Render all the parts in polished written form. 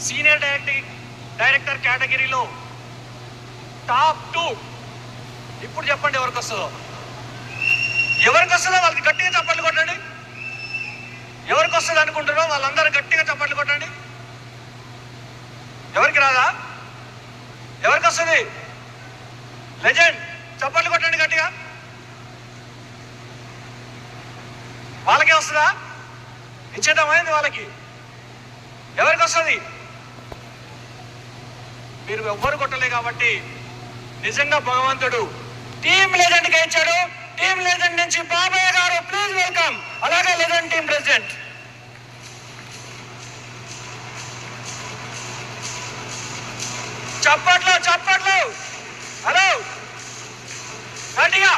Senior director కేటగిరీలో top 2. ఇప్పుడు చెప్పండి ఎవరికి వస్తుందో. ఎవరికి వస్తుందో వాళ్ళకి గట్టిగా చప్పట్లు కొట్టండి. ఎవరికి వస్తుంది అనుకుంటారో వాళ్ళందరూ గట్టిగా చప్పట్లు కొట్టండి. ఎవరికి రాదా? ఎవరికి వస్తుంది? లెజెండ్ చప్పట్లు కొట్టండి గట్టిగా. వాళ్ళకే వస్తుందా? ఇచ్చేద్దామైంది వాళ్ళకి. ఎవరికి వస్తుంది? మీరు ఎవ్వరు కొట్టలే కాబట్టి నిజంగా భగవంతుడు టీమ్ లెజెండ్గా ఇచ్చాడు. టీమ్ లెజెండ్ నుంచి బాబయ్య గారు ప్లీజ్ వెల్కమ్. అలాగే లెజెండ్ టీమ్ ప్రెసిడెంట్. చప్పట్లు చప్పట్లు. హలో గట్టిగా.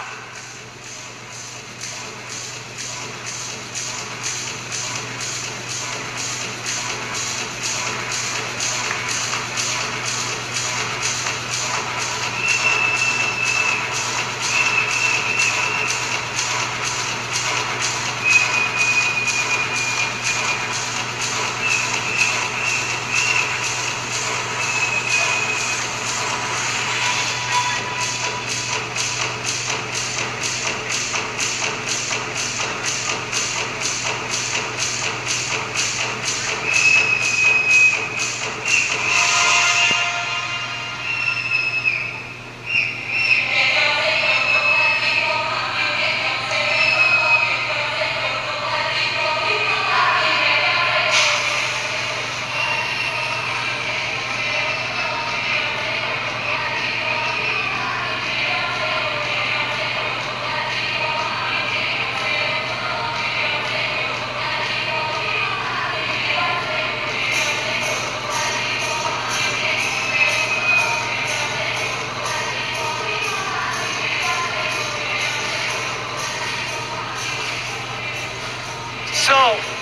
So